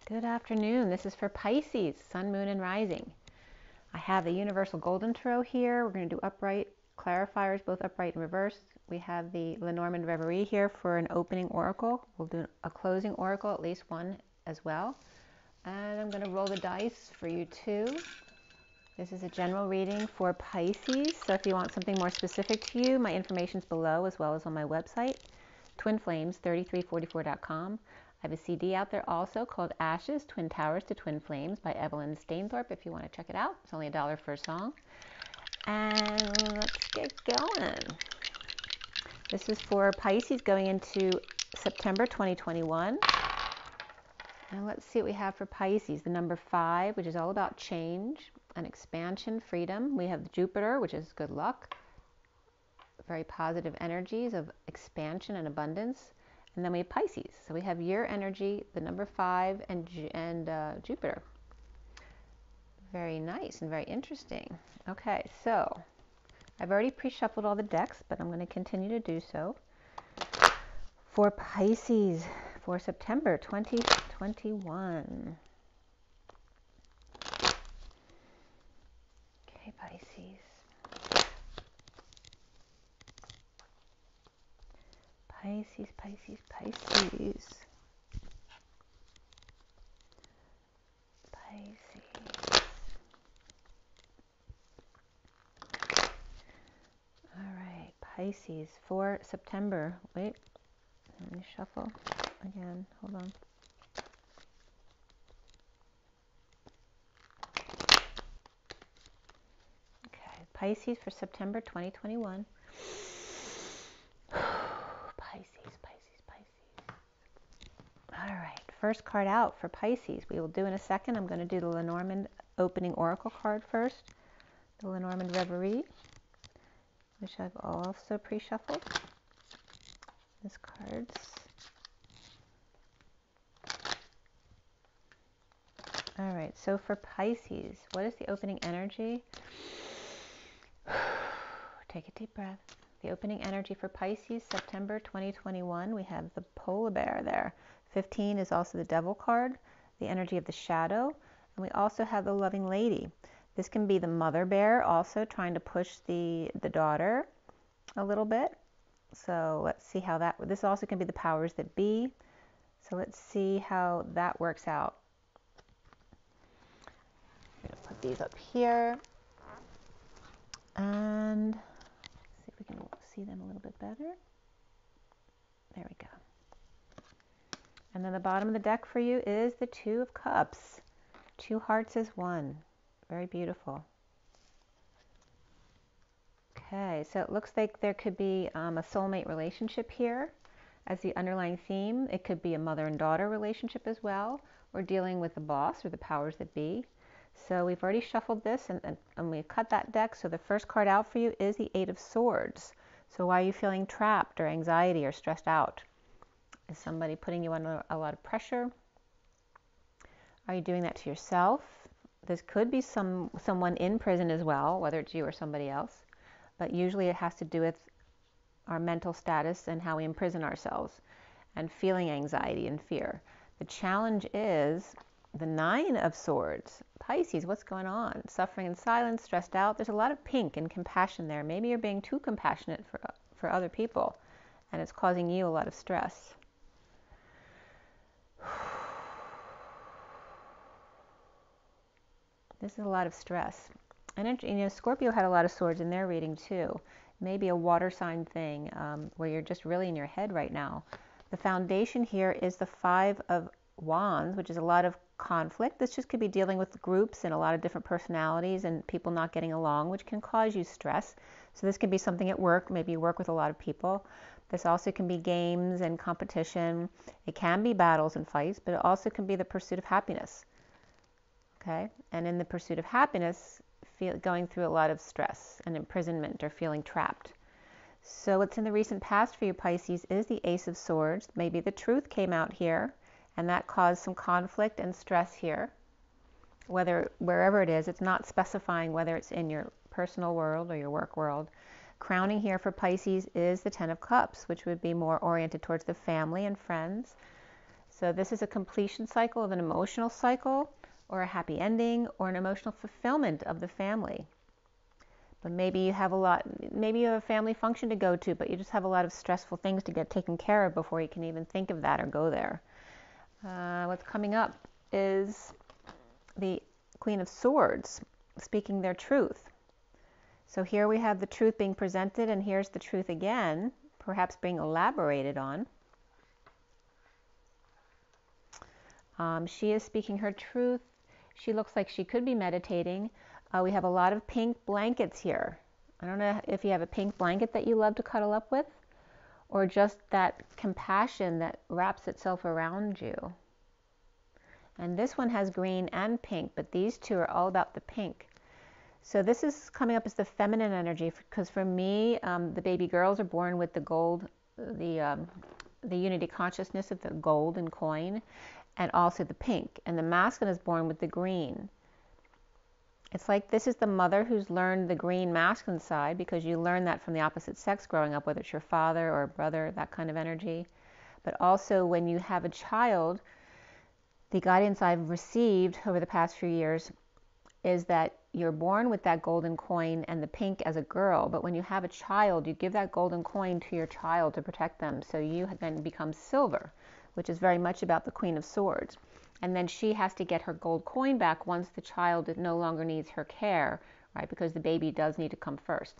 Good afternoon. This is for Pisces, Sun, Moon, and Rising. I have the Universal Golden Tarot here. We're going to do upright clarifiers, both upright and reversed. We have the Lenormand Reverie here for an opening oracle. We'll do a closing oracle, at least one as well. And I'm going to roll the dice for you too. This is a general reading for Pisces. So if you want something more specific to you, my information's below as well as on my website, twinflames3344.com. I have a CD out there also called Ashes, Twin Towers to Twin Flames by Evelyn Stainthorpe if you want to check it out. It's only $1 for a song. And let's get going. This is for Pisces going into September 2021. And let's see what we have for Pisces. The number 5, which is all about change and expansion, freedom. We have Jupiter, which is good luck. Very positive energies of expansion and abundance. And then we have Pisces. So we have your energy, the number 5, and Jupiter. Very nice and very interesting. Okay, so I've already pre-shuffled all the decks, but I'm going to continue to do so. For Pisces for September 2021. Okay, Pisces. Pisces, Pisces, Pisces. Pisces. All right, Pisces for September. Wait, let me shuffle again. Hold on. Okay, Pisces for September 2021. All right, first card out for Pisces. We will do in a second. I'm going to do the Lenormand opening oracle card first. The Lenormand Reverie, which I've also pre-shuffled. These cards. All right, so for Pisces, what is the opening energy? Take a deep breath. The opening energy for Pisces, September 2021, we have the polar bear there. 15 is also the devil card, the energy of the shadow. And we also have the loving lady. This can be the mother bear also trying to push the daughter a little bit. So let's see how that, this also can be the powers that be. So let's see how that works out. I'm going to put these up here. And see if we can see them a little bit better. There we go. And then the bottom of the deck for you is the 2 of Cups. 2 hearts as 1. Very beautiful. Okay, so it looks like there could be a soulmate relationship here as the underlying theme. It could be a mother and daughter relationship as well. We're dealing with the boss or the powers that be. So we've already shuffled this and we've cut that deck. So the first card out for you is the 8 of Swords. So why are you feeling trapped or anxiety or stressed out? Is somebody putting you under a lot of pressure? Are you doing that to yourself? This could be someone in prison as well, whether it's you or somebody else. But usually it has to do with our mental status and how we imprison ourselves and feeling anxiety and fear. The challenge is the 9 of Swords. Pisces, what's going on? Suffering in silence, stressed out. There's a lot of pink and compassion there. Maybe you're being too compassionate for other people, and it's causing you a lot of stress. This is a lot of stress. And you know, Scorpio had a lot of swords in their reading too. Maybe a water sign thing where you're just really in your head right now. The foundation here is the 5 of Wands, which is a lot of conflict. This just could be dealing with groups and a lot of different personalities and people not getting along, which can cause you stress. So this could be something at work. Maybe you work with a lot of people. This also can be games and competition. It can be battles and fights, but it also can be the pursuit of happiness. Okay, and in the pursuit of happiness, going through a lot of stress and imprisonment or feeling trapped. So what's in the recent past for you, Pisces, is the Ace of Swords. Maybe the truth came out here, and that caused some conflict and stress here. Wherever it is, it's not specifying whether it's in your personal world or your work world. Crowning here for Pisces is the 10 of Cups, which would be more oriented towards the family and friends. So this is a completion cycle of an emotional cycle, or a happy ending, or an emotional fulfillment of the family. But maybe you have maybe you have a family function to go to, but you just have a lot of stressful things to get taken care of before you can even think of that or go there. What's coming up is the Queen of Swords, speaking their truth. So here we have the truth being presented, and here's the truth again, perhaps being elaborated on. She is speaking her truth. She looks like she could be meditating. We have a lot of pink blankets here. I don't know if you have a pink blanket that you love to cuddle up with, or just that compassion that wraps itself around you. And this one has green and pink, but these two are all about the pink. So this is coming up as the feminine energy, because for me, the baby girls are born with the gold, the unity consciousness of the golden coin, and also the pink. And the masculine is born with the green. It's like this is the mother who's learned the green masculine side, because you learn that from the opposite sex growing up, whether it's your father or brother, that kind of energy. But also when you have a child, the guidance I've received over the past few years is that you're born with that golden coin and the pink as a girl, but when you have a child, you give that golden coin to your child to protect them, so you then become silver, which is very much about the Queen of Swords. And then she has to get her gold coin back once the child no longer needs her care, right? Because the baby does need to come first.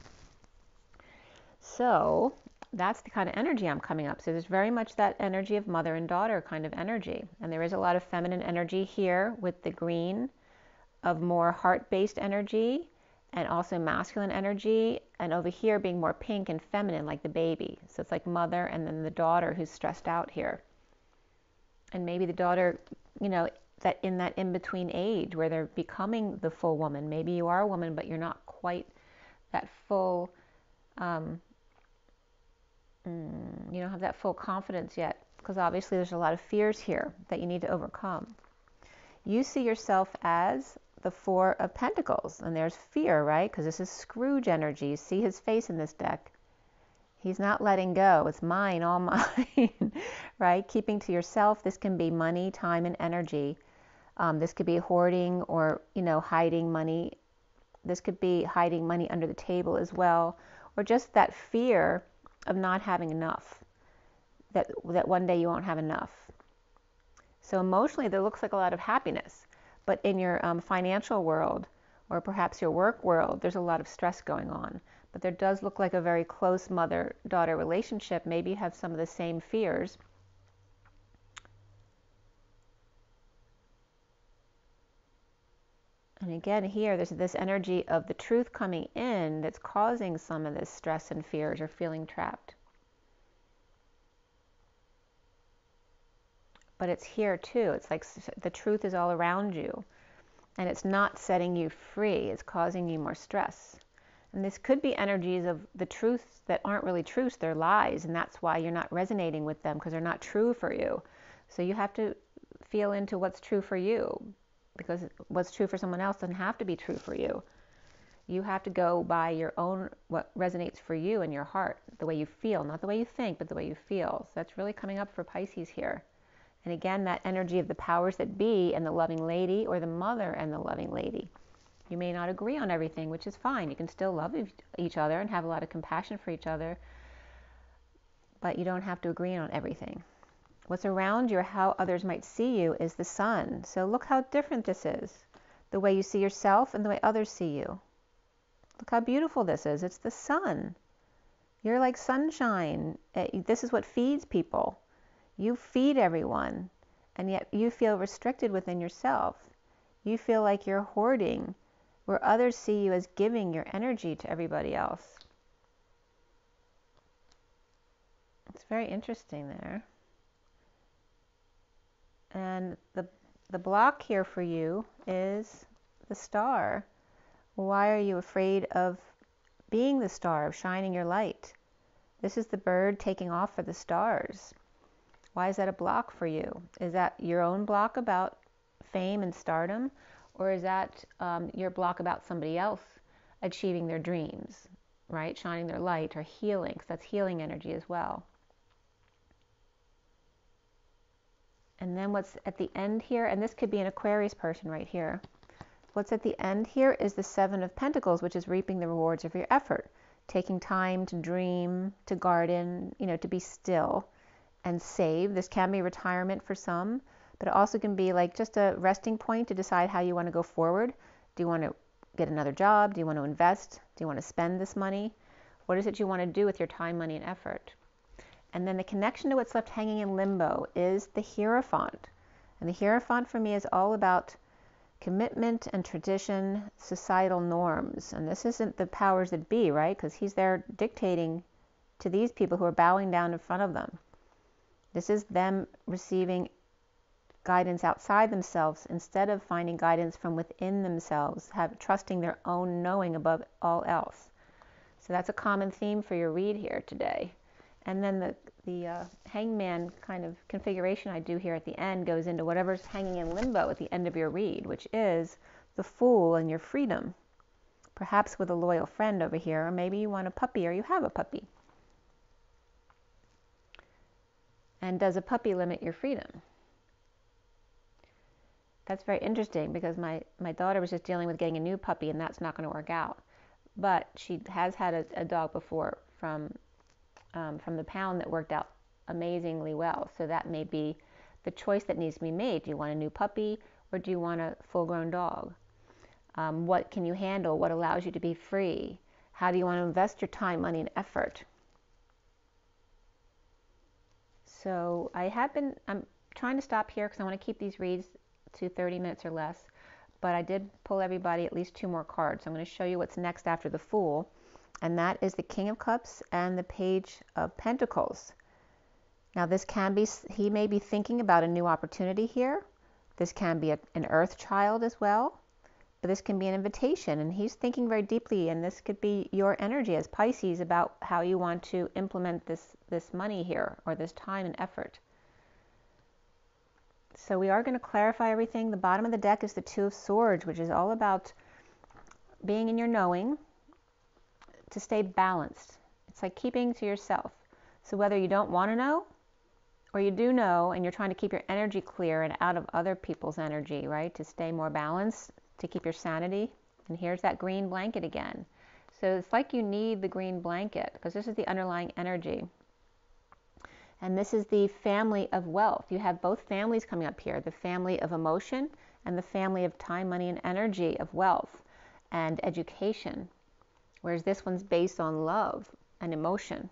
So that's the kind of energy I'm coming up. So there's very much that energy of mother and daughter kind of energy. And there is a lot of feminine energy here with the green, of more heart-based energy, and also masculine energy, and over here being more pink and feminine, like the baby. So it's like mother and then the daughter who's stressed out here. And maybe the daughter, you know, that in that in-between age where they're becoming the full woman. Maybe you are a woman, but you're not quite that full, you don't have that full confidence yet, because obviously there's a lot of fears here that you need to overcome. You see yourself as the Four of Pentacles, and there's fear, right? Because this is Scrooge energy. You see his face in this deck. He's not letting go. It's mine, all mine, right? Keeping to yourself. This can be money, time, and energy. This could be hoarding or, you know, hiding money. This could be hiding money under the table as well, or just that fear of not having enough, that one day you won't have enough. So emotionally, there looks like a lot of happiness, but in your financial world, or perhaps your work world, there's a lot of stress going on. But there does look like a very close mother-daughter relationship. Maybe you have some of the same fears. And again, here, there's this energy of the truth coming in that's causing some of this stress and fears or feeling trapped. But it's here too. It's like the truth is all around you. And it's not setting you free. It's causing you more stress. And this could be energies of the truths that aren't really truths. They're lies. And that's why you're not resonating with them, because they're not true for you. So you have to feel into what's true for you, because what's true for someone else doesn't have to be true for you. You have to go by your own, what resonates for you in your heart, the way you feel, not the way you think, but the way you feel. So that's really coming up for Pisces here. And again, that energy of the powers that be and the loving lady, or the mother and the loving lady. You may not agree on everything, which is fine. You can still love each other and have a lot of compassion for each other, but you don't have to agree on everything. What's around you, or how others might see you, is the sun. So look how different this is. The way you see yourself and the way others see you. Look how beautiful this is. It's the sun. You're like sunshine. This is what feeds people. You feed everyone, and yet you feel restricted within yourself. You feel like you're hoarding, where others see you as giving your energy to everybody else. It's very interesting there. And the block here for you is the star. Why are you afraid of being the star, of shining your light? This is the bird taking off for the stars. Why is that a block for you? Is that your own block about fame and stardom? Or is that your block about somebody else achieving their dreams, right? Shining their light, or healing, because that's healing energy as well. And then what's at the end here, and this could be an Aquarius person right here. What's at the end here is the Seven of Pentacles, which is reaping the rewards of your effort. Taking time to dream, to garden, you know, to be still and save. This can be retirement for some, but it also can be like just a resting point to decide how you want to go forward. Do you want to get another job? Do you want to invest? Do you want to spend this money? What is it you want to do with your time, money, and effort? And then the connection to what's left hanging in limbo is the Hierophant. And the Hierophant for me is all about commitment and tradition, societal norms. And this isn't the powers that be, right? Because he's there dictating to these people who are bowing down in front of them. This is them receiving guidance outside themselves instead of finding guidance from within themselves, trusting their own knowing above all else. So that's a common theme for your read here today. And then the hangman kind of configuration I do here at the end goes into whatever's hanging in limbo at the end of your read, which is the Fool and your freedom. Perhaps with a loyal friend over here, or maybe you want a puppy or you have a puppy. And does a puppy limit your freedom? That's very interesting because my daughter was just dealing with getting a new puppy and that's not going to work out. But she has had a dog before from the pound that worked out amazingly well. So that may be the choice that needs to be made. Do you want a new puppy or do you want a full-grown dog? What can you handle? What allows you to be free? How do you want to invest your time, money, and effort? So I'm trying to stop here because I want to keep these reads to 30 minutes or less. But I did pull everybody at least 2 more cards. I'm going to show you what's next after the Fool. And that is the King of Cups and the Page of Pentacles. Now this can be, he may be thinking about a new opportunity here. This can be an Earth child as well. But this can be an invitation. And he's thinking very deeply, and this could be your energy as Pisces about how you want to implement this money here, or this time and effort. So we are going to clarify everything. The bottom of the deck is the Two of Swords, which is all about being in your knowing, to stay balanced. It's like keeping to yourself. So whether you don't want to know or you do know and you're trying to keep your energy clear and out of other people's energy, right? To stay more balanced, to keep your sanity. And here's that green blanket again. So it's like you need the green blanket because this is the underlying energy. And this is the family of wealth. You have both families coming up here, the family of emotion and the family of time, money, and energy, of wealth and education. Whereas this one's based on love and emotion.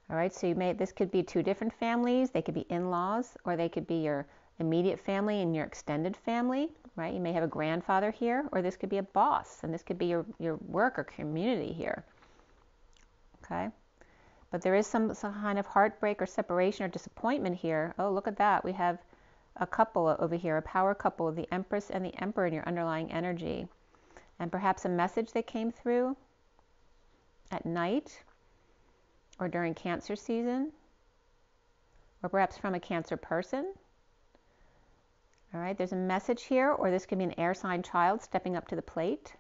All right, so this could be 2 different families. They could be in-laws, or they could be your immediate family and your extended family, right? You may have a grandfather here, or this could be a boss, and this could be your work or community here. Okay, but there is some kind of heartbreak or separation or disappointment here. Oh, look at that. We have a couple over here, a power couple, the Empress and the Emperor in your underlying energy. And perhaps a message that came through at night or during Cancer season, or perhaps from a Cancer person. All right, there's a message here, or this could be an air sign child stepping up to the plate.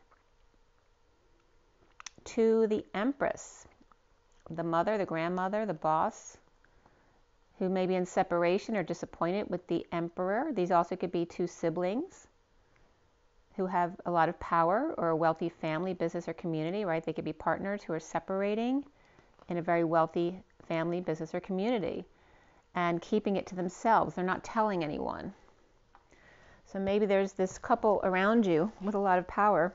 To the Empress, the mother, the grandmother, the boss, who may be in separation or disappointed with the Emperor. These also could be 2 siblings who have a lot of power, or a wealthy family, business, or community, right? They could be partners who are separating in a very wealthy family, business, or community and keeping it to themselves. They're not telling anyone. So maybe there's this couple around you with a lot of power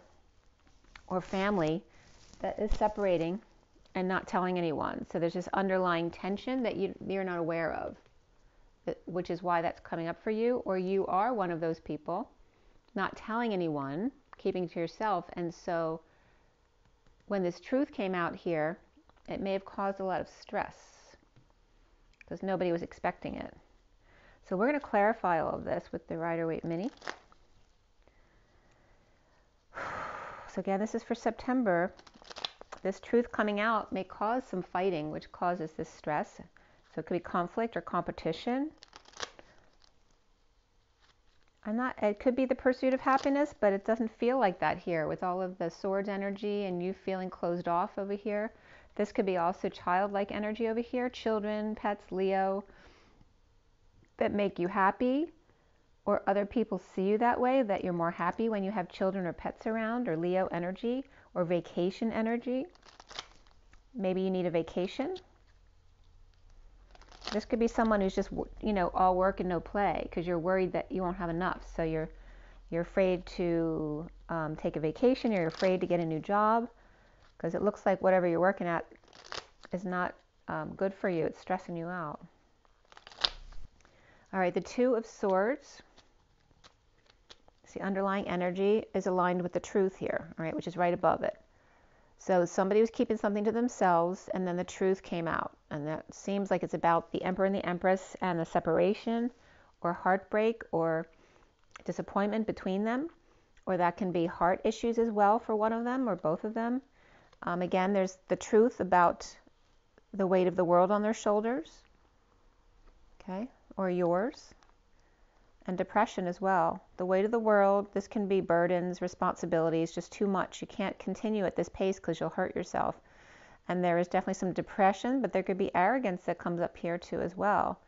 or family that is separating and not telling anyone. So there's this underlying tension that you're not aware of, which is why that's coming up for you. Or you are one of those people not telling anyone, keeping to yourself. And so when this truth came out here, it may have caused a lot of stress because nobody was expecting it. So we're going to clarify all of this with the Rider-Waite Mini. So again, this is for September. This truth coming out may cause some fighting, which causes this stress. So it could be conflict or competition. It could be the pursuit of happiness, but it doesn't feel like that here with all of the swords energy and you feeling closed off over here. This could be also childlike energy over here, children, pets, Leo. that make you happy, or other people see you that way, that you're more happy when you have children or pets around, or Leo energy, or vacation energy. Maybe you need a vacation. This could be someone who's just, you know, all work and no play because you're worried that you won't have enough. So you're afraid to take a vacation. You're afraid to get a new job because it looks like whatever you're working at is not good for you. It's stressing you out. All right, the Two of Swords. The underlying energy is aligned with the truth here, all right, which is right above it. So somebody was keeping something to themselves, and then the truth came out. And that seems like it's about the Emperor and the Empress and the separation or heartbreak or disappointment between them. Or that can be heart issues as well for one of them or both of them. Again, there's the truth about the weight of the world on their shoulders, okay, or yours. And depression as well. The weight of the world, this can be burdens, responsibilities, just too much. You can't continue at this pace because you'll hurt yourself. And there is definitely some depression, but there could be arrogance that comes up here too as well.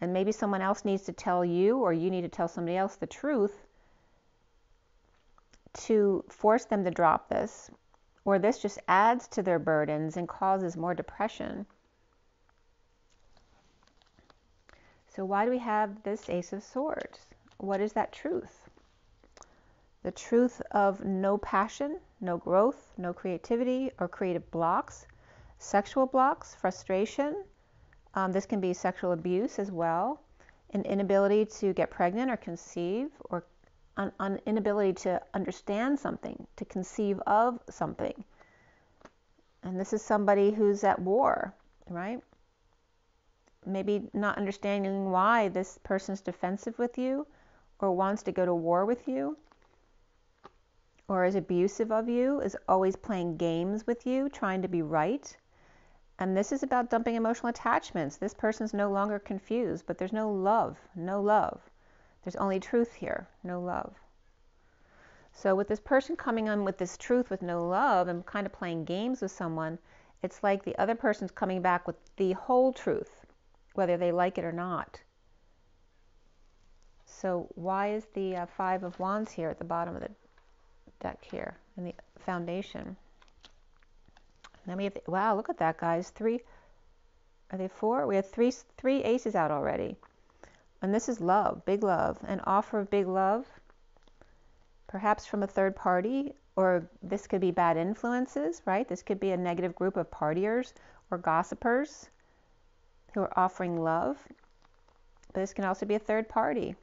And maybe someone else needs to tell you, or you need to tell somebody else the truth to force them to drop this. Or this just adds to their burdens and causes more depression. So why do we have this Ace of Swords? What is that truth? The truth of no passion, no growth, no creativity or creative blocks, sexual blocks, frustration. This can be sexual abuse as well, an inability to get pregnant or conceive, or an inability to understand something, to conceive of something. And this is somebody who's at war, right? Maybe not understanding why this person's defensive with you or wants to go to war with you or is abusive of you, is always playing games with you, trying to be right. And this is about dumping emotional attachments. This person's no longer confused, but there's no love, no love. There's only truth here, no love. So with this person coming on with this truth with no love and kind of playing games with someone, it's like the other person's coming back with the whole truth, whether they like it or not. So why is the Five of Wands here at the bottom of the deck here in the foundation? And then we have, wow, look at that, guys. Three, are they four? We have three aces out already. And this is love, big love, an offer of big love, perhaps from a third party, or this could be bad influences, right? This could be a negative group of partiers or gossipers who are offering love. But this can also be a third party.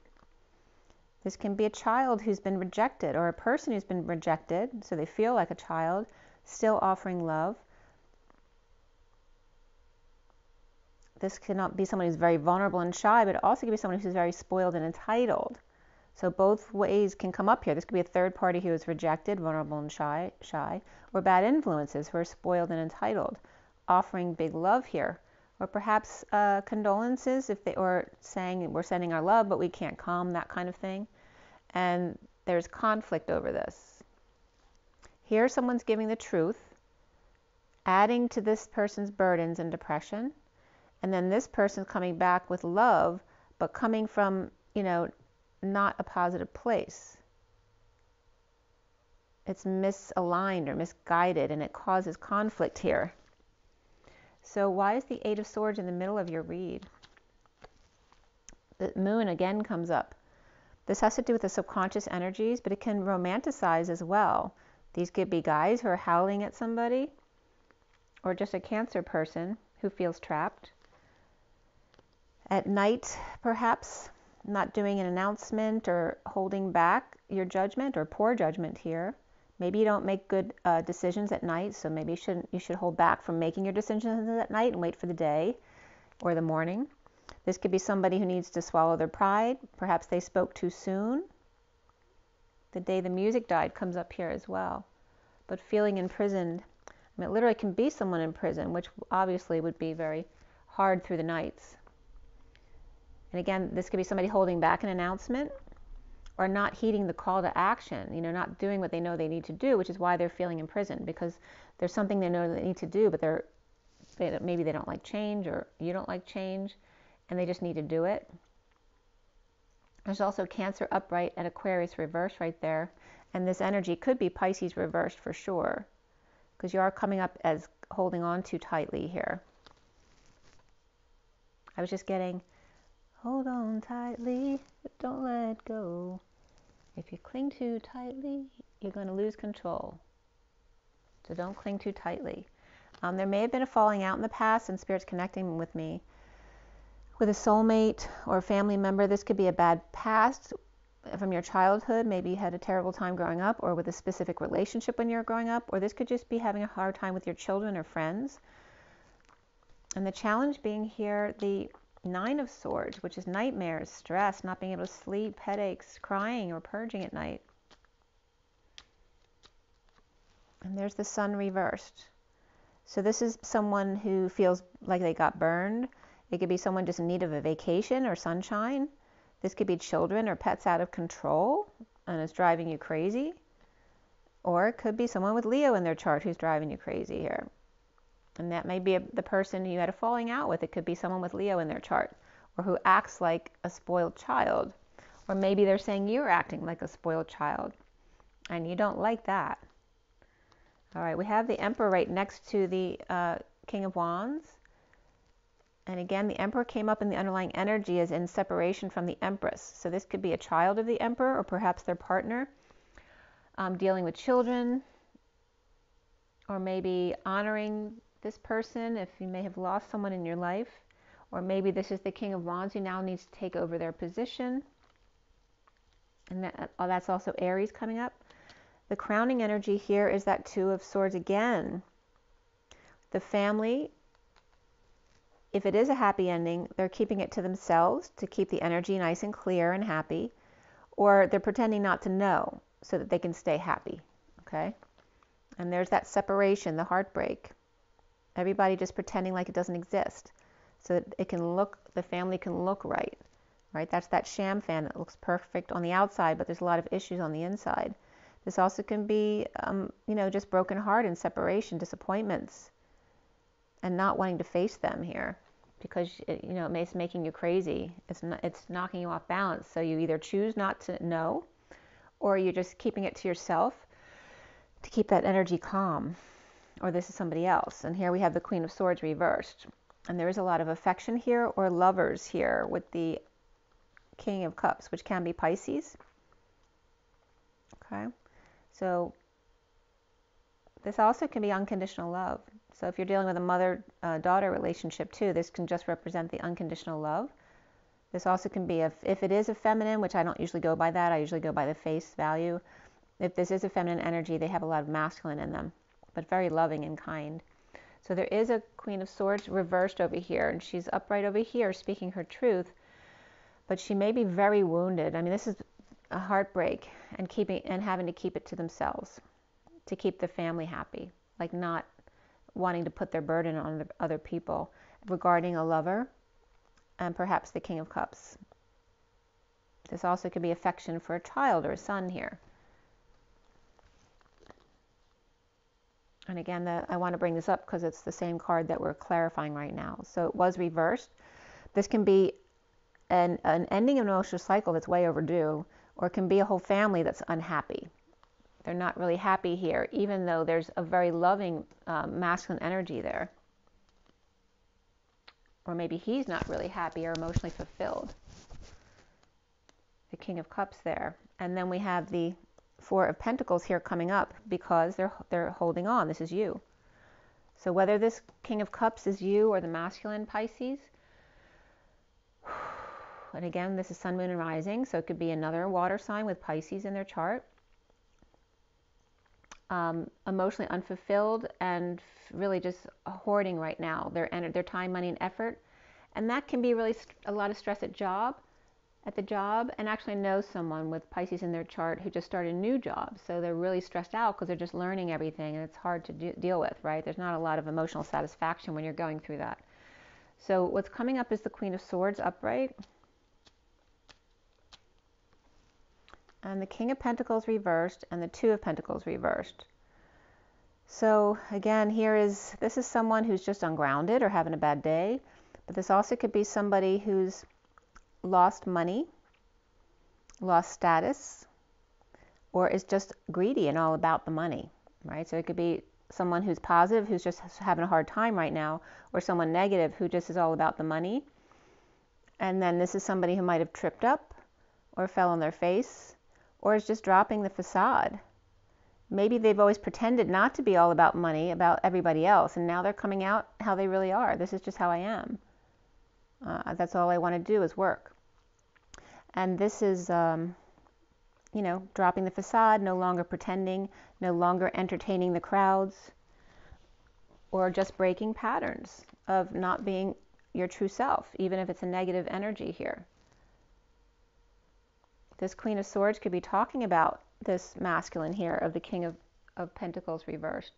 This can be a child who's been rejected, or a person who's been rejected, so they feel like a child, still offering love. This cannot be someone who's very vulnerable and shy, but it also can be someone who's very spoiled and entitled. So both ways can come up here. This could be a third party who is rejected, vulnerable and shy, or bad influences who are spoiled and entitled, offering big love here. Or perhaps condolences, if they, or saying we're sending our love, but we can't come, that kind of thing. And there's conflict over this. Here someone's giving the truth, adding to this person's burdens and depression. And then this person's coming back with love, but coming from, you know, not a positive place. It's misaligned or misguided, and it causes conflict here. So why is the Eight of Swords in the middle of your read? The Moon again comes up. This has to do with the subconscious energies, but it can romanticize as well. These could be guys who are howling at somebody, or just a Cancer person who feels trapped. At night, perhaps, not doing an announcement or holding back your judgment or poor judgment here. Maybe you don't make good decisions at night, so maybe you should hold back from making your decisions at night and wait for the day or the morning. This could be somebody who needs to swallow their pride. Perhaps they spoke too soon. The day the music died comes up here as well. But feeling imprisoned, I mean, it literally can be someone in prison, which obviously would be very hard through the nights. And again, this could be somebody holding back an announcement or not heeding the call to action, you know, not doing what they know they need to do, which is why they're feeling imprisoned, because there's something they know they need to do, but maybe they don't like change, or you don't like change, and they just need to do it. There's also Cancer upright and Aquarius reversed right there. And this energy could be Pisces reversed for sure, because you are coming up as holding on too tightly here. I was just getting, hold on tightly, but don't let go. If you cling too tightly, you're going to lose control. So don't cling too tightly. There may have been a falling out in the past and Spirit's connecting with me with a soulmate or a family member. This could be a bad past from your childhood. Maybe you had a terrible time growing up, or with a specific relationship when you were growing up, or this could just be having a hard time with your children or friends. And the challenge being here, the Nine of Swords, which is nightmares, stress, not being able to sleep, headaches, crying or purging at night. And there's the Sun reversed. So this is someone who feels like they got burned. It could be someone just in need of a vacation or sunshine. This could be children or pets out of control and it's driving you crazy. Or it could be someone with Leo in their chart who's driving you crazy here. And that may be the person you had a falling out with. It could be someone with Leo in their chart, or who acts like a spoiled child. Or maybe they're saying you're acting like a spoiled child, and you don't like that. All right, we have the Emperor right next to the King of Wands. And again, the Emperor came up in the underlying energy as in separation from the Empress. So this could be a child of the Emperor, or perhaps their partner, dealing with children, or maybe honoring this person if you may have lost someone in your life, or maybe this is the King of Wands who now needs to take over their position. And that's also Aries coming up. The crowning energy here is that Two of Swords again. The family, if it is a happy ending, they're keeping it to themselves to keep the energy nice and clear and happy, or they're pretending not to know so that they can stay happy, okay? And there's that separation, the heartbreak. Everybody just pretending like it doesn't exist so that it can look, the family can look right, right? That's that sham fan that looks perfect on the outside, but there's a lot of issues on the inside. This also can be, just broken heart and separation, disappointments, and not wanting to face them here because, it's making you crazy. It's knocking you off balance. So you either choose not to know, or you're just keeping it to yourself to keep that energy calm. Or this is somebody else. And here we have the Queen of Swords reversed. And there is a lot of affection here, or lovers here with the King of Cups, which can be Pisces. Okay. So this also can be unconditional love. So if you're dealing with a mother-daughter relationship too, this can just represent the unconditional love. This also can be, if it is a feminine, which I don't usually go by that, I usually go by the face value. If this is a feminine energy, they have a lot of masculine in them, but very loving and kind. So there is a Queen of Swords reversed over here, and she's upright over here speaking her truth, but she may be very wounded. I mean, this is a heartbreak and having to keep it to themselves to keep the family happy, like not wanting to put their burden on the other people regarding a lover and perhaps the King of Cups. This also could be affection for a child or a son here. And again, I want to bring this up because it's the same card that we're clarifying right now. So it was reversed. This can be an ending of an emotional cycle that's way overdue, or it can be a whole family that's unhappy. They're not really happy here, even though there's a very loving masculine energy there. Or maybe he's not really happy or emotionally fulfilled. The King of Cups there. And then we have the Four of Pentacles here coming up because they're holding on. This is you. So whether this King of Cups is you or the masculine Pisces, and again, this is Sun, Moon, and Rising, so it could be another water sign with Pisces in their chart. Emotionally unfulfilled and really just hoarding right now their time, money, and effort. And that can be really a lot of stress at the job, and actually know someone with Pisces in their chart who just started a new job. So they're really stressed out because they're just learning everything, and it's hard to deal with, right? There's not a lot of emotional satisfaction when you're going through that. So what's coming up is the Queen of Swords upright. And the King of Pentacles reversed, and the Two of Pentacles reversed. So again, this is someone who's just ungrounded or having a bad day, but this also could be somebody who's lost money, lost status, or is just greedy and all about the money, right? So it could be someone who's positive, who's just having a hard time right now, or someone negative who just is all about the money. And then this is somebody who might have tripped up or fell on their face, or is just dropping the facade. Maybe they've always pretended not to be all about money, about everybody else, and now they're coming out how they really are. This is just how I am. That's all I want to do is work. And this is, dropping the facade, no longer pretending, no longer entertaining the crowds, or just breaking patterns of not being your true self, even if it's a negative energy here. This Queen of Swords could be talking about this masculine here of the King of Pentacles reversed.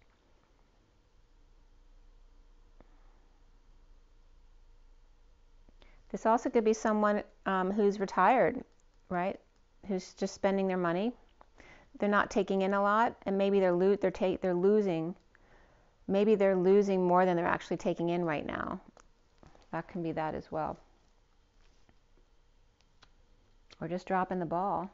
This also could be someone who's retired, right? Who's just spending their money. They're not taking in a lot, and maybe they're losing. Maybe they're losing more than they're actually taking in right now. That can be that as well. Or just dropping the ball.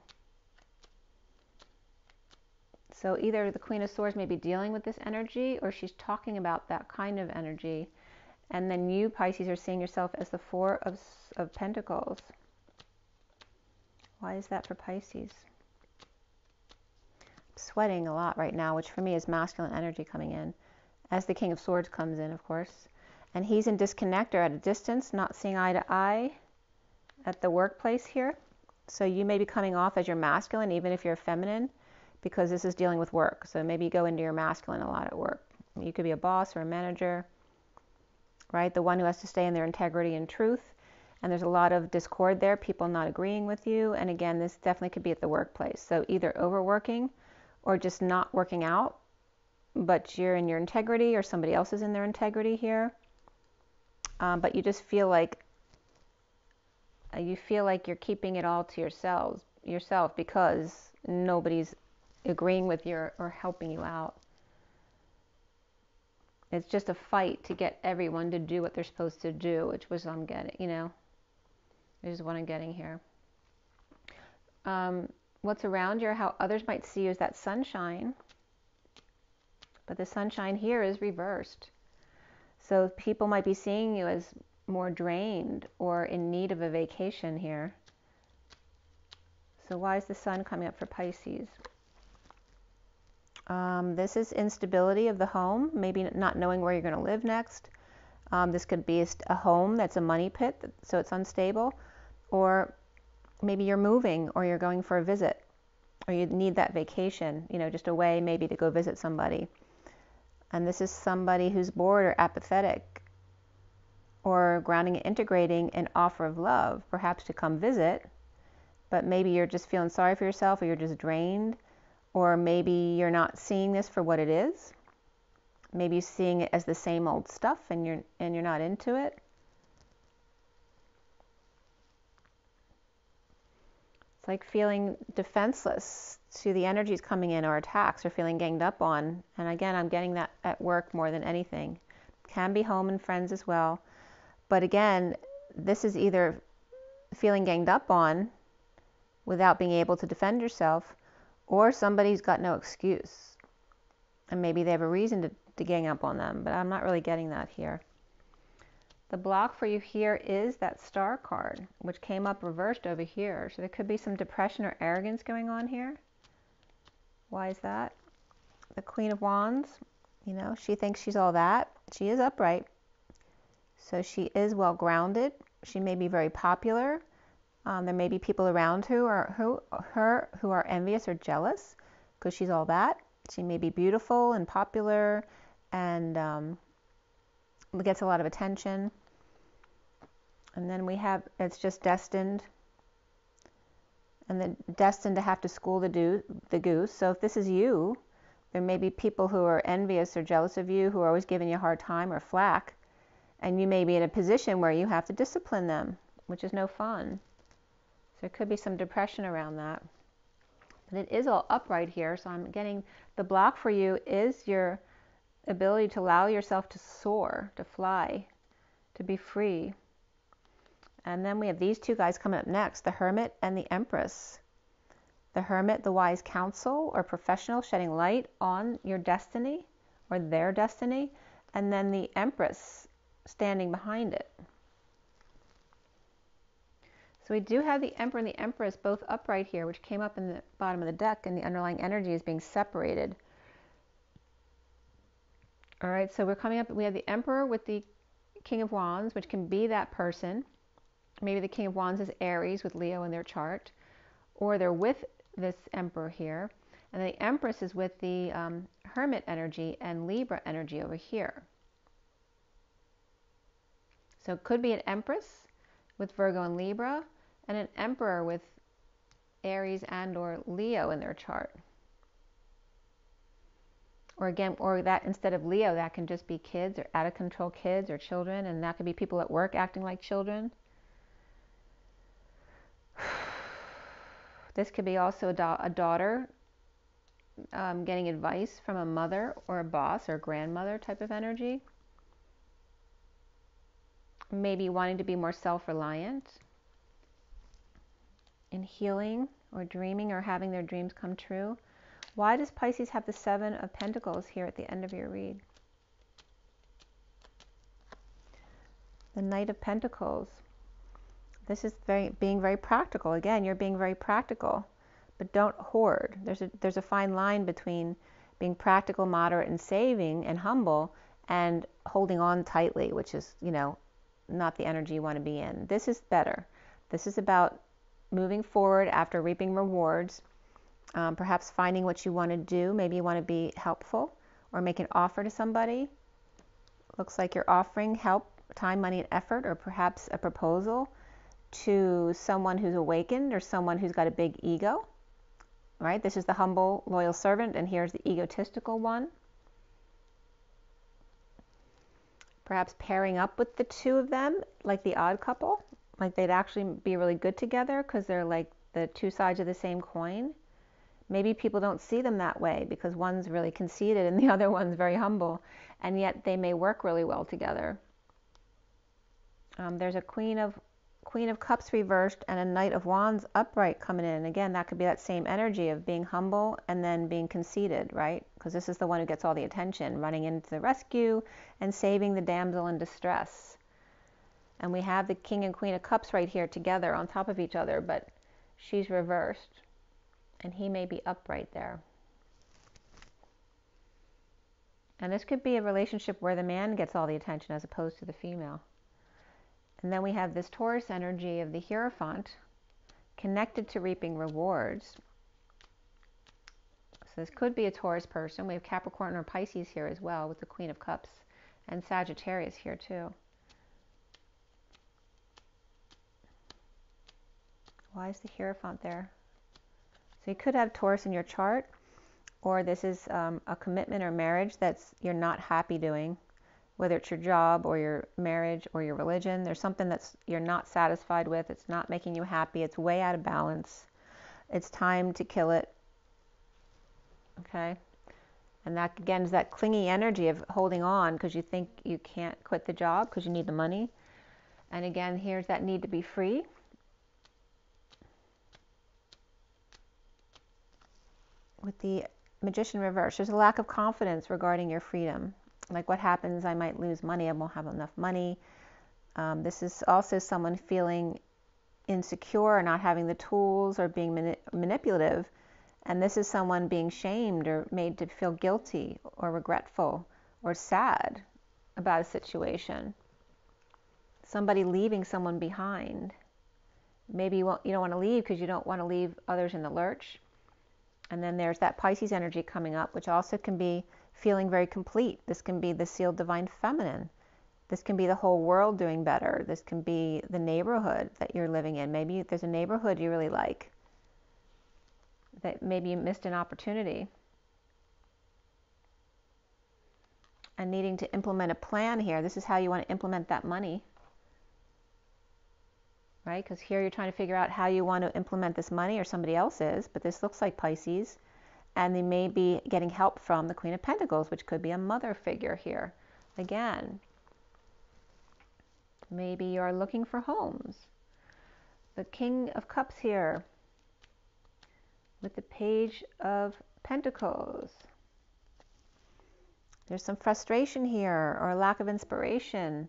So either the Queen of Swords may be dealing with this energy, or she's talking about that kind of energy. And then you, Pisces, are seeing yourself as the Four of Pentacles. Why is that for Pisces? I'm sweating a lot right now, which for me is masculine energy coming in, as the King of Swords comes in, of course. And he's in disconnect or at a distance, not seeing eye to eye at the workplace here. So you may be coming off as your masculine, even if you're feminine, because this is dealing with work. So maybe you go into your masculine a lot at work. You could be a boss or a manager, right? The one who has to stay in their integrity and truth. And there's a lot of discord there, people not agreeing with you. And again, this definitely could be at the workplace. So either overworking or just not working out, but you're in your integrity, or somebody else is in their integrity here. But you just feel like you're keeping it all to yourself because nobody's agreeing with you or helping you out. It's just a fight to get everyone to do what they're supposed to do, which was I'm getting, this is what I'm getting here. What's around you, or how others might see you, is that sunshine. But the sunshine here is reversed. So people might be seeing you as more drained or in need of a vacation here. So why is the sun coming up for Pisces? This is instability of the home, maybe not knowing where you're going to live next. This could be a home that's a money pit, so it's unstable. Or maybe you're moving, or you're going for a visit, or you need that vacation, just a way maybe to go visit somebody. And this is somebody who's bored or apathetic, or grounding and integrating an offer of love, perhaps to come visit, but maybe you're just feeling sorry for yourself, or you're just drained, or maybe you're not seeing this for what it is. Maybe you're seeing it as the same old stuff, and you're not into it. It's like feeling defenseless to the energies coming in, or attacks, or feeling ganged up on. And again, I'm getting that at work more than anything. Can be home and friends as well. But again, this is either feeling ganged up on without being able to defend yourself, or somebody's got no excuse. And maybe they have a reason to gang up on them, but I'm not really getting that here. The block for you here is that Star card, which came up reversed over here. So there could be some depression or arrogance going on here. Why is that? The Queen of Wands, she thinks she's all that. She is upright. So she is well grounded. She may be very popular. There may be people around who are envious or jealous because she's all that. She may be beautiful and popular and gets a lot of attention. And then we have, it's just destined. And then destined to have to school the goose. So if this is you, there may be people who are envious or jealous of you, who are always giving you a hard time or flack. And you may be in a position where you have to discipline them, which is no fun. So there could be some depression around that. And it is all upright here, so I'm getting the block for you is your ability to allow yourself to soar, to fly, to be free. And then we have these two guys coming up next, the Hermit and the Empress. The Hermit, the wise counsel or professional, shedding light on your destiny or their destiny. And then the Empress standing behind it. So we do have the Emperor and the Empress both upright here, which came up in the bottom of the deck, and the underlying energy is being separated. All right, so we're coming up, we have the Emperor with the King of Wands, which can be that person. Maybe the King of Wands is Aries with Leo in their chart, or they're with this Emperor here. And the Empress is with the Hermit energy and Libra energy over here. So it could be an Empress with Virgo and Libra, and an Emperor with Aries and or Leo in their chart. Or again, or that instead of Leo, that can just be kids or out of control kids or children, and that could be people at work acting like children. This could be also a daughter getting advice from a mother or a boss or grandmother type of energy. Maybe wanting to be more self-reliant in healing or dreaming or having their dreams come true. Why does Pisces have the Seven of Pentacles here at the end of your read? The Knight of Pentacles. This is being very practical. Again, you're being very practical, but don't hoard. There's a fine line between being practical, moderate, and saving and humble, and holding on tightly, which is, you know, not the energy you want to be in. This is better. This is about moving forward after reaping rewards. Perhaps finding what you want to do. Maybe you want to be helpful or make an offer to somebody. Looks like you're offering help, time, money, and effort, or perhaps a proposal to someone who's awakened or someone who's got a big ego. Right? This is the humble, loyal servant, and here's the egotistical one. Perhaps pairing up with the two of them, like the odd couple. Like they'd actually be really good together because they're like the two sides of the same coin. Maybe people don't see them that way because one's really conceited and the other one's very humble, and yet they may work really well together. There's a Queen of Cups reversed and a Knight of Wands upright coming in. Again, that could be that same energy of being humble and then being conceited, right? Because this is the one who gets all the attention, running into the rescue and saving the damsel in distress. And we have the King and Queen of Cups right here together on top of each other, but she's reversed. And he may be upright there. And this could be a relationship where the man gets all the attention as opposed to the female. And then we have this Taurus energy of the Hierophant connected to reaping rewards. So this could be a Taurus person. We have Capricorn or Pisces here as well with the Queen of Cups, and Sagittarius here too. Why is the Hierophant there? So you could have Taurus in your chart, or this is a commitment or marriage that's you're not happy doing, whether it's your job or your marriage or your religion. There's something that's you're not satisfied with. It's not making you happy. It's way out of balance. It's time to kill it. Okay? And that, again, is that clingy energy of holding on because you think you can't quit the job because you need the money. And again, here's that need to be free. With the Magician reverse, there's a lack of confidence regarding your freedom. Like what happens, I might lose money, I won't have enough money. This is also someone feeling insecure or not having the tools or being manipulative. And this is someone being shamed or made to feel guilty or regretful or sad about a situation. Somebody leaving someone behind. Maybe you don't want to leave because you don't want to leave others in the lurch. And then there's that Pisces energy coming up, which also can be feeling very complete. This can be the sealed divine feminine. This can be the whole world doing better. This can be the neighborhood that you're living in. Maybe there's a neighborhood you really like, that maybe you missed an opportunity. And needing to implement a plan here. This is how you want to implement that money. Right? Because here you're trying to figure out how you want to implement this money, or somebody else is, but this looks like Pisces. And they may be getting help from the Queen of Pentacles, which could be a mother figure here. Again, maybe you're looking for homes. The King of Cups here. with the Page of Pentacles. There's some frustration here, or a lack of inspiration,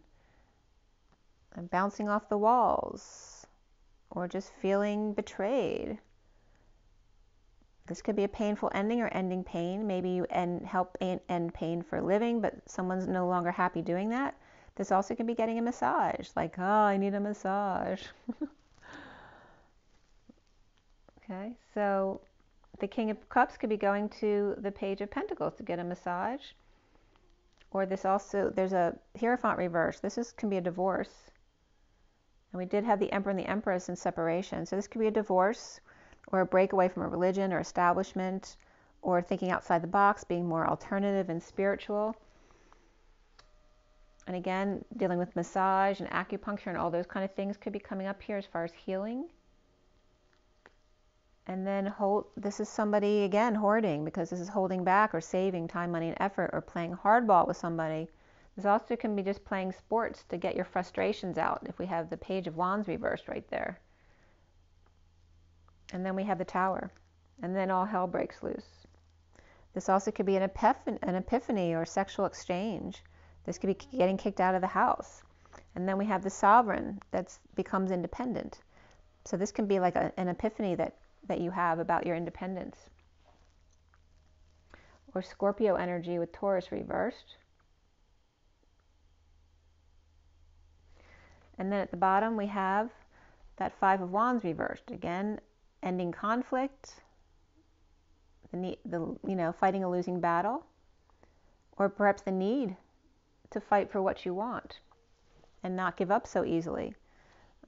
and bouncing off the walls, or just feeling betrayed. This could be a painful ending or ending pain. Maybe you help end pain for a living, but someone's no longer happy doing that. This also could be getting a massage, like, oh, I need a massage. Okay, so the King of Cups could be going to the Page of Pentacles to get a massage. Or this also, there's a Hierophant reverse. This can be a divorce. And we did have the Emperor and the Empress in separation. So this could be a divorce, or a break away from a religion or establishment, or thinking outside the box, being more alternative and spiritual. And again, dealing with massage and acupuncture and all those kind of things could be coming up here as far as healing. And then this is somebody, again, hoarding, because this is holding back or saving time, money, and effort, or playing hardball with somebody. This also can be just playing sports to get your frustrations out, if we have the Page of Wands reversed right there. And then we have the Tower. And then all hell breaks loose. This also could be an epiphany or sexual exchange. This could be getting kicked out of the house. And then we have the Sovereign that becomes independent. So this can be like an epiphany that you have about your independence. Or Scorpio energy with Taurus reversed. And then at the bottom we have that Five of Wands reversed. Again, ending conflict, fighting a losing battle, or perhaps the need to fight for what you want and not give up so easily.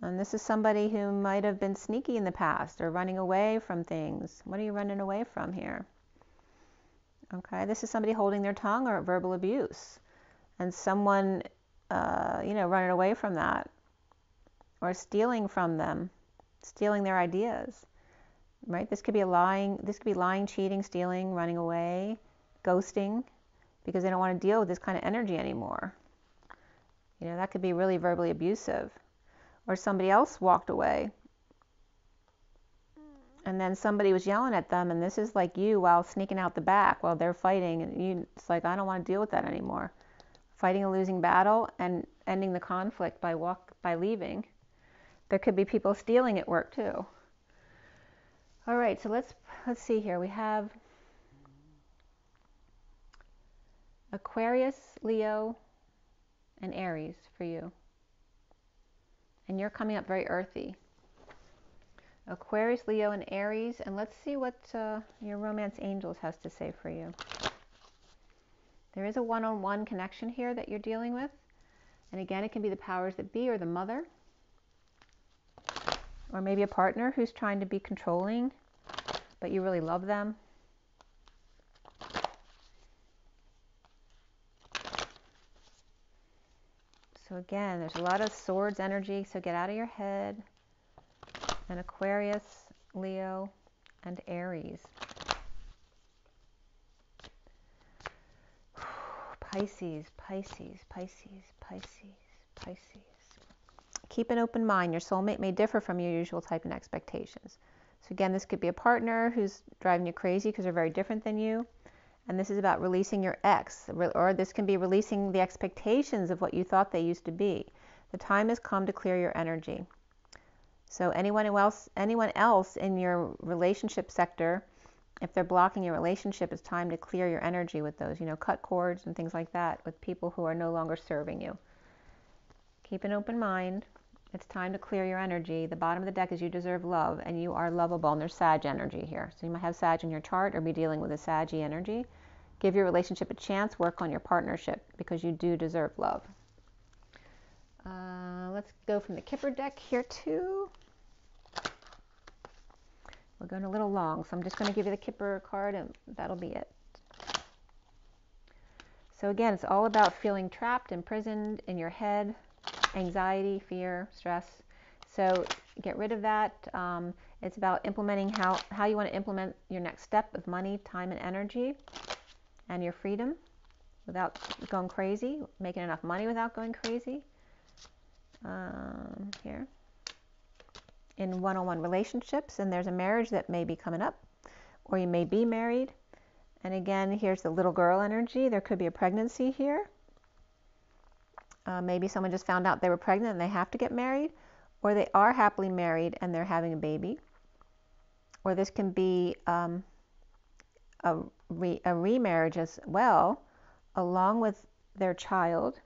And this is somebody who might have been sneaky in the past or running away from things. What are you running away from here? Okay, this is somebody holding their tongue or verbal abuse, and someone, running away from that, or stealing from them, stealing their ideas. Right? This could be lying, cheating, stealing, running away, ghosting, because they don't want to deal with this kind of energy anymore. That could be really verbally abusive. Or somebody else walked away, and then somebody was yelling at them, and this is like you while sneaking out the back while they're fighting, and it's like, I don't want to deal with that anymore. Fighting a losing battle and ending the conflict by leaving. There could be people stealing at work too. All right, so let's see here. We have Aquarius, Leo, and Aries for you. And you're coming up very earthy. Aquarius, Leo, and Aries. And let's see what your romance angels has to say for you. There is a one-on-one connection here that you're dealing with. And again, it can be the powers that be or the mother. Or maybe a partner who's trying to be controlling, but you really love them. So again, there's a lot of swords energy, so get out of your head. And Aquarius, Leo, and Aries. Pisces, Pisces, Pisces, Pisces, Pisces. Keep an open mind. Your soulmate may differ from your usual type and expectations. So again, this could be a partner who's driving you crazy because they're very different than you. And this is about releasing your ex, or this can be releasing the expectations of what you thought they used to be. The time has come to clear your energy. So anyone else in your relationship sector, if they're blocking your relationship, it's time to clear your energy with those, cut cords and things like that with people who are no longer serving you. Keep an open mind. It's time to clear your energy. The bottom of the deck is you deserve love, and you are lovable, and there's Sag energy here. So you might have Sag in your chart or be dealing with a Saggy energy. Give your relationship a chance. Work on your partnership because you do deserve love. Let's go from the Kipper deck here too. We're going a little long, so I'm just going to give you the Kipper card, and that'll be it. So again, it's all about feeling trapped, imprisoned in your head. Anxiety, fear, stress. So get rid of that. It's about implementing how you want to implement your next step of money, time, and energy, and your freedom without going crazy, making enough money without going crazy. Here. In one-on-one relationships, and there's a marriage that may be coming up. or you may be married. And again, here's the little girl energy. There could be a pregnancy here. Maybe someone just found out they were pregnant and they have to get married, or they are happily married and they're having a baby. Or this can be a remarriage as well, along with their child.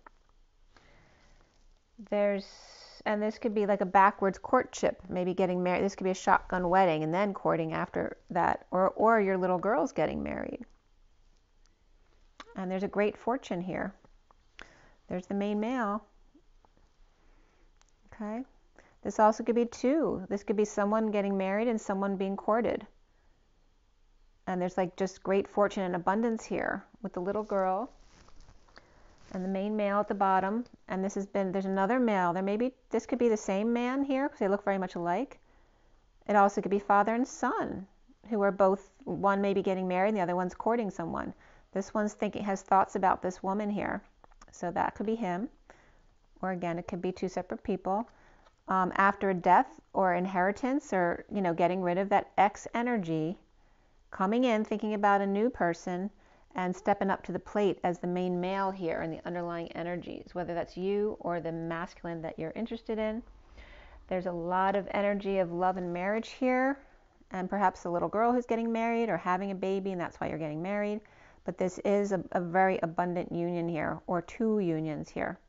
And this could be like a backwards courtship, maybe getting married. This could be a shotgun wedding and then courting after that, or your little girl's getting married. And there's a great fortune here. There's the main male. Okay. This also could be two. This could be someone getting married and someone being courted. And there's like just great fortune and abundance here with the little girl and the main male at the bottom. And there's another male. This could be the same man here because they look very much alike. It also could be father and son who are both, one may be getting married and the other one's courting someone. This one's has thoughts about this woman here. So that could be him. Or again, it could be two separate people. After a death or inheritance, or, getting rid of that X energy, coming in, thinking about a new person, and stepping up to the plate as the main male here in the underlying energies, whether that's you or the masculine that you're interested in. There's a lot of energy of love and marriage here, and perhaps a little girl who's getting married or having a baby, and that's why you're getting married. But this is a very abundant union here, or two unions here.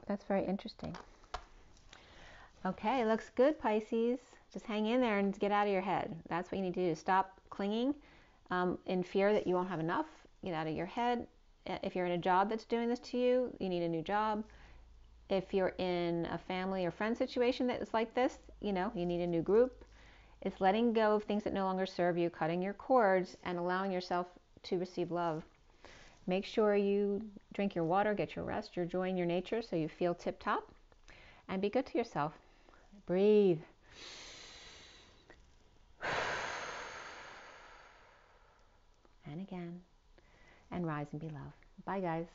That's very interesting. Okay, looks good, Pisces. Just hang in there and get out of your head. That's what you need to do. Stop clinging in fear that you won't have enough. Get out of your head. If you're in a job that's doing this to you, you need a new job. If you're in a family or friend situation that is like this, you need a new group. It's letting go of things that no longer serve you, cutting your cords, and allowing yourself to receive love. Make sure you drink your water, get your rest, you're enjoying your nature so you feel tip-top, and be good to yourself. Breathe. And again. And rise and be love. Bye, guys.